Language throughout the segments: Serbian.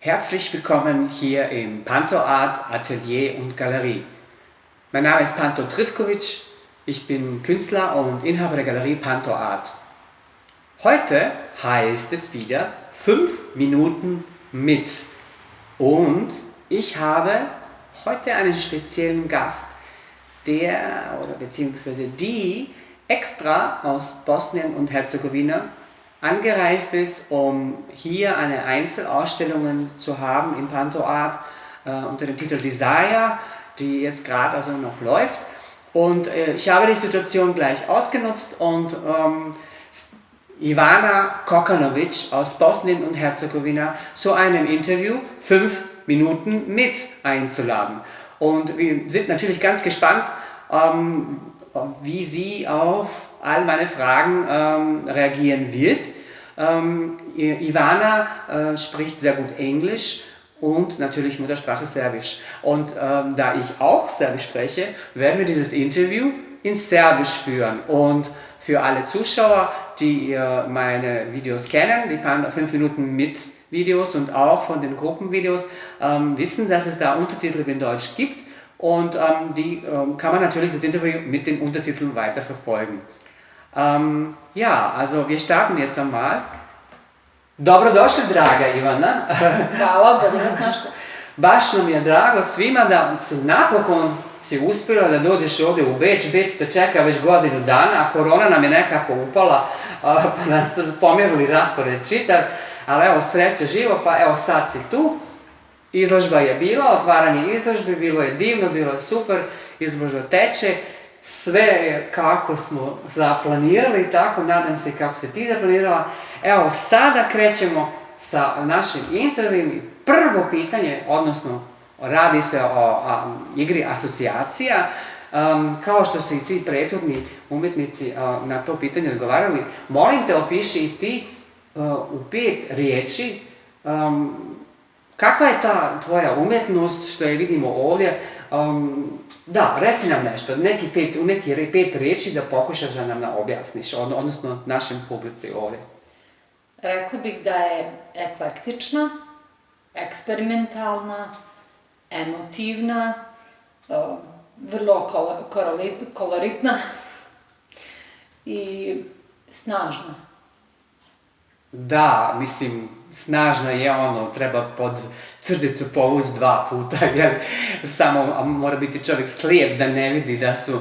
Herzlich willkommen hier im Panto Art Atelier und Galerie. Mein Name ist Panto Trifkovic, ich bin Künstler und Inhaber der Galerie Panto Art. Heute heißt es wieder 5 Minuten mit und ich habe heute einen speziellen Gast, die extra aus Bosnien und Herzegowina angereist ist, um hier eine Einzelausstellung zu haben im Panto Art unter dem Titel Desire, die jetzt gerade also noch läuft. Und ich habe die Situation gleich ausgenutzt und Ivana Kokanovic aus Bosnien und Herzegowina zu einem Interview 5 Minuten mit einzuladen. Und wir sind natürlich ganz gespannt, wie sie auf all meine Fragen reagieren wird. Ivana spricht sehr gut Englisch und natürlich Muttersprache Serbisch. Und da ich auch Serbisch spreche, werden wir dieses Interview in Serbisch führen. Und für alle Zuschauer, die meine Videos kennen, die 5 Minuten mit Videos und auch von den Gruppenvideos, wissen, dass es da Untertitel in Deutsch gibt. Und die kann man natürlich das Interview mit den Untertiteln weiterverfolgen. Ja, also wir starten jetzt einmal. Dobrodošli, draga Ivana. Hvala, bolje nas našla. Baš nam je drago svima da napokon si uspjela da dođeš ovdje u Beč. Beč te čeka već godinu dana, a korona nam je nekako upala, pa nas pomjerili raspored čitav. Ali evo, sreća živo, pa evo sad si tu. Izložba je bila, otvaranje izložbe, bilo je divno, bilo je super, izložba teče, sve je kako smo zaplanirali, tako, nadam se kako se ti zaplanirala. Evo, sada krećemo sa našim intervjuom. Prvo pitanje, odnosno radi se o igri asocijacija, kao što su i svi prethodni umjetnici na to pitanje odgovarali, molim te opiši i ti u 5 riječi kakva je ta tvoja umjetnost što je vidimo ovdje. Da, reci nam nešto, u neki 5 riječi da pokušaš da nam objasniš, odnosno našem publici ovdje. Rekla bih da je eklektična, eksperimentalna, emotivna, vrlo koloritna i snažna. Da, mislim, snažna je treba pod crticu povući 2 puta, jer samo mora biti čovjek slijep da ne vidi da su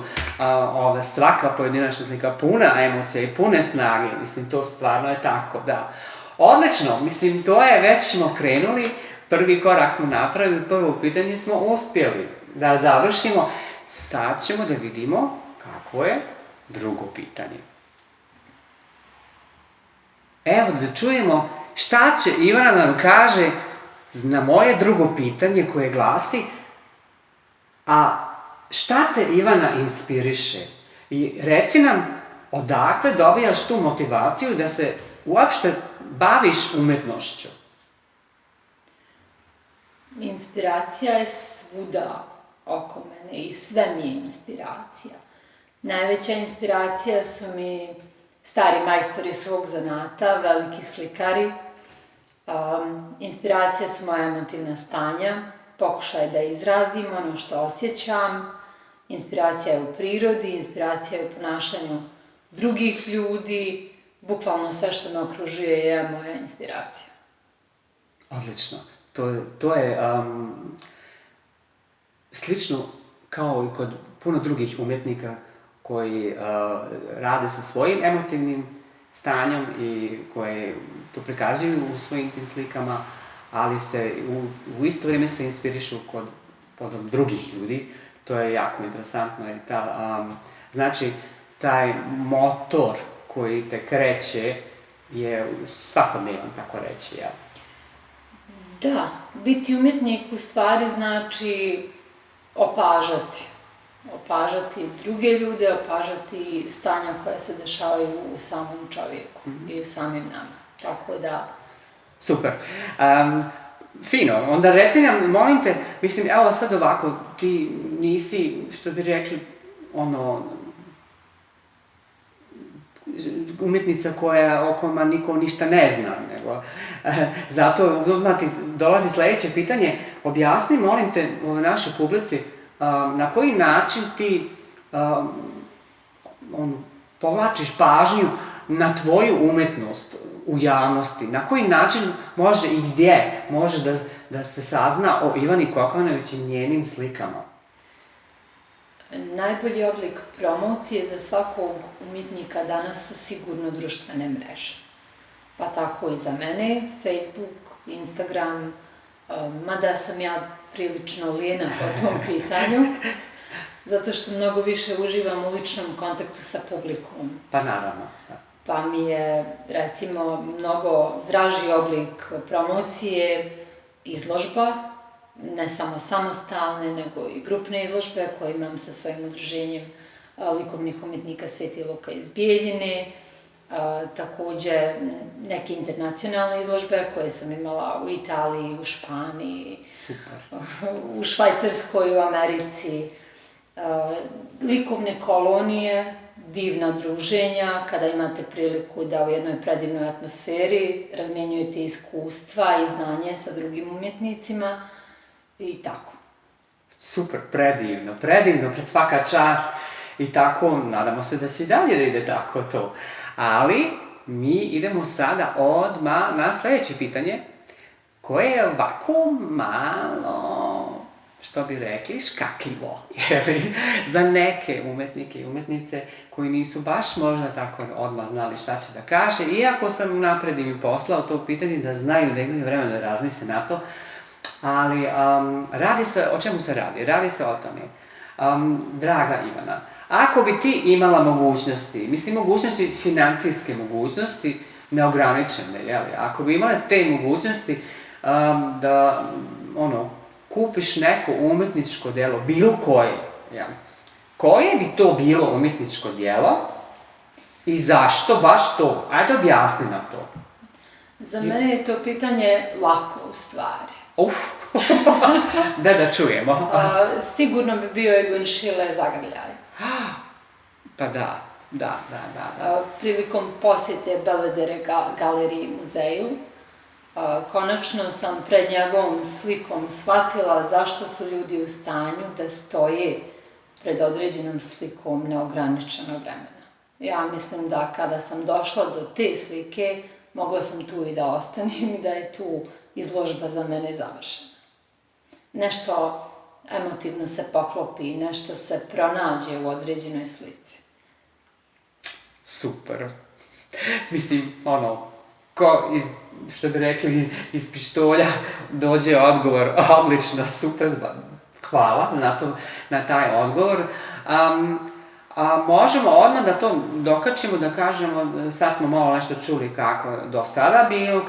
svaka pojedinačna slika puna emocija i pune snage, mislim, to stvarno je tako, da. Odlično, mislim, to je, već smo krenuli, prvi korak smo napravili, prvo pitanje smo uspjeli da završimo, sad ćemo da vidimo kako je drugo pitanje. Evo da čujemo šta će Ivana nam kaže na moje drugo pitanje koje glasi: a šta te, Ivana, inspiriše? I reci nam odakle dobijaš tu motivaciju da se uopšte baviš umetnošću? Inspiracija je svuda oko mene i sve mi je inspiracija. Najveća inspiracija su mi stari majstori svog zanata, veliki slikari. Inspiracija su moja emotivna stanja, pokušaj da izrazim ono što osjećam. Inspiracija je u prirodi, inspiracija je u ponašanju drugih ljudi. Bukvalno sve što me okružuje je moja inspiracija. Odlično. To je slično kao i kod puno drugih umjetnika koji rade sa svojim emotivnim stanjem i koje to prikazuju u svojim tim slikama, ali se u isto vrijeme se inspirišu kod drugih ljudi. To je jako interesantno. Znači, taj motor koji te kreće je svakodnevan, tako reći, jel? Da, biti umjetnik u stvari znači opažati. Opažati druge ljude, opažati stanja koja se dešavaju u samom čovjeku i u samim nama. Tako da... Super. Fino, onda reci nam, molim te, mislim, evo sad ovako, ti nisi, što bi rekli, umjetnica o kojima niko ništa ne zna, nego Zato odmah ti dolazi sledeće pitanje. Objasni, molim te, našoj publici, na koji način ti povlačiš pažnju na tvoju umetnost u javnosti, na koji način može i gdje može da se sazna o Ivani Kokanović i njenim slikama? Najbolji oblik promocije za svakog umjetnika danas su sigurno društvene mreže. Pa tako i za mene, Facebook, Instagram, mada sam ja prilično lijena po tom pitanju, zato što mnogo više uživam u ličnom kontaktu sa publikom. Pa naravno, da. Pa mi je, recimo, mnogo draži oblik promocije izložba, ne samo samostalne, nego i grupne izložbe koje imam sa svojim udruženjem likovnih umjetnika Sveti Luka iz Bijeljine, takođe neke internacionalne izložbe koje sam imala u Italiji, u Španiji, Super. U Švajcarskoj, u Americi, likovne kolonije, divna druženja, kada imate priliku da u jednoj predivnoj atmosferi razmjenjujete iskustva i znanje sa drugim umjetnicima i tako. Super, predivno, pred svaka čast i tako, nadamo se da će i dalje da ide tako to. Ali, mi idemo sada odmah na sledeće pitanje, koje je ovako malo, što bi rekli, škakljivo, za neke umetnike i umetnice koji nisu baš možda tako odmah znali šta će da kaže, iako sam napred im poslao to pitanje da znaju da imaju vremena da razmisle na to, ali radi se, o čemu se radi? Radi se o tome. Draga Ivana, ako bi ti imala mogućnosti, mislim mogućnosti, financijske mogućnosti, neograničene, jeli? Ako bi imala te mogućnosti da, kupiš neko umetničko delo, bilo koje, jeli? Koje bi to bilo umetničko djelo i zašto baš to? Ajde objasni nam to. Za mene je to pitanje lako u stvari. Da čujemo. Sigurno bi bio Egon Schiele Zagrljaj. Pa da. Prilikom posjete Belvedere galeriji i muzeju, konačno sam pred njegovom slikom shvatila zašto su ljudi u stanju da stoje pred određenom slikom neograničeno vremena. Ja mislim da kada sam došla do te slike, mogla sam tu i da ostanem i da je tu izložba za mene završena. Nešto emotivno se poklopi, nešto se pronađe u određenoj slici. Super. Mislim, ko što bi rekli, iz pištolja dođe odgovor, odlično, super, hvala na taj odgovor. Možemo odmah da to dokačimo, da kažemo, sad smo malo nešto čuli kako do sada bilo,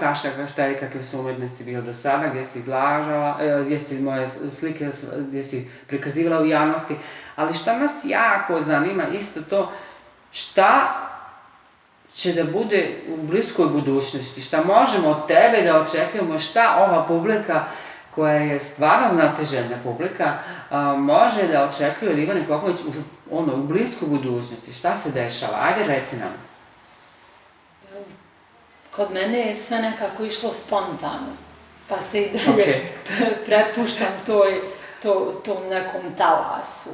kakve su umetnosti bilo do sada, gdje si izlažala, gdje si moje slike, gdje si prikazivala u javnosti, ali šta nas jako zanima isto to, šta će da bude u bliskoj budućnosti, šta možemo od tebe da očekujemo, šta ova publika, koja je stvarno znatiželjna publika, može da očekuje od Ivane Kokanović u bliskoj budućnosti. Šta se dešava? Ajde, reci nam. Kod mene je sve nekako išlo spontano, pa se i dalje prepuštam tom nekom talasu.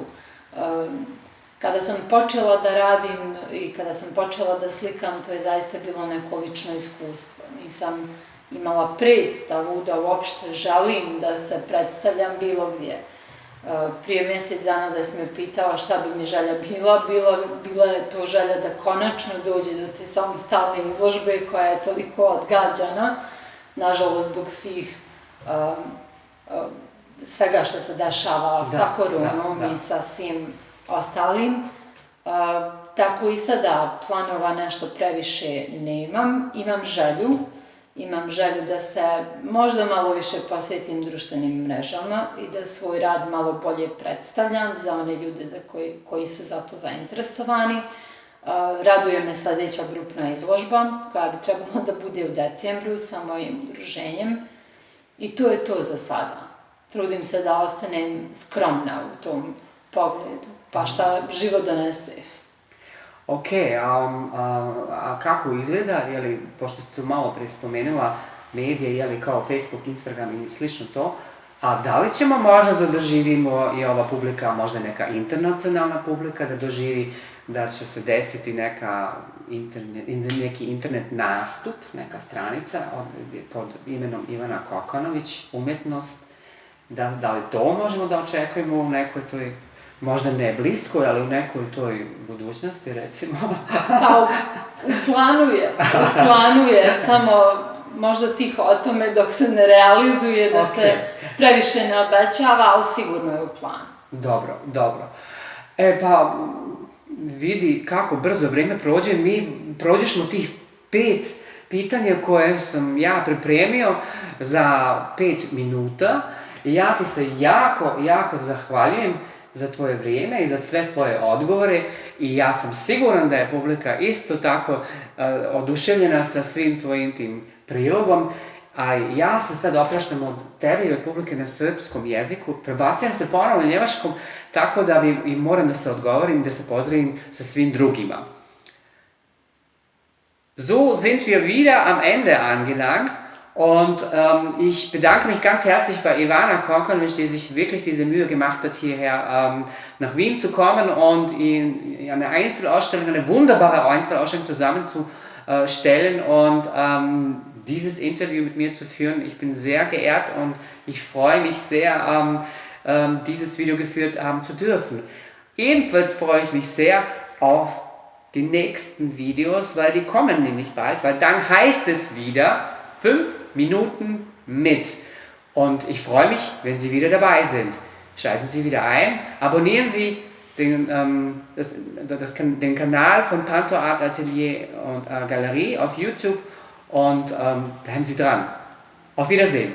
Kada sam počela da radim i kada sam počela da slikam, to je zaista bilo neko lično iskustvo. Nisam imala predstavu da uopšte želim da se predstavljam bilo gdje. Prije mjesec dana da sam me pitala šta bi mi želja bila je to želja da konačno dođe do te samostalne izložbe koja je toliko odgađana, nažalost zbog svega što se dešava sa koronom i sa svim ostalim. Tako i sada planova nešto previše nemam, imam želju da se možda malo više posvetim društvenim mrežama i da svoj rad malo bolje predstavljam za one ljude koji su za to zainteresovani. Raduje me sledeća grupna izložba koja bi trebala da bude u decembru sa mojim udruženjem i to je to za sada. Trudim se da ostanem skromna u tom pogledu, pa šta život donese. Ok, a kako izgleda, jeli, pošto ste malo prije spomenula medije, jeli, kao Facebook, Instagram i slično to, a da li ćemo možda da doživimo i ova publika, možda neka internacionalna publika, da doživi da će se desiti neki internet nastup, neka stranica pod imenom Ivana Kokanović, umjetnost, da li to možemo da očekujemo u nekoj toj, možda ne bliskoj, ali u nekoj toj budućnosti, recimo? Pa u planu je, samo možda tiho o tome dok se ne realizuje, da se previše ne obećava, ali sigurno je u planu. Dobro. Pa, vidi kako brzo vreme prođe, mi prođešmo tih 5 pitanja koje sam ja pripremio za 5 minuta. I ja ti se jako zahvaljujem za tvoje vrijeme i za sve tvoje odgovore i ja sam siguran da je publika isto tako oduševljena sa svim tvojim tim prilogom, ali ja se sad opraštam od tebe i od publike na srpskom jeziku, prebaciram se ponovno na njemačkom, tako da i moram da se odgovorim, da se pozdravim sa svim drugima. So sind wir wieder am Ende angelangt. Und ich bedanke mich ganz herzlich bei Ivana Kokanović, die sich wirklich diese Mühe gemacht hat, hierher nach Wien zu kommen und eine Einzelausstellung, eine wunderbare Einzelausstellung zusammenzustellen und dieses Interview mit mir zu führen. Ich bin sehr geehrt und ich freue mich sehr, dieses Video geführt haben zu dürfen. Ebenfalls freue ich mich sehr auf die nächsten Videos, weil die kommen nämlich bald, weil dann heißt es wieder 5 Minuten mit. Und ich freue mich, wenn Sie wieder dabei sind. Schalten Sie wieder ein, abonnieren Sie den Kanal von Tanto Art Atelier und Galerie auf YouTube und bleiben Sie dran. Auf Wiedersehen.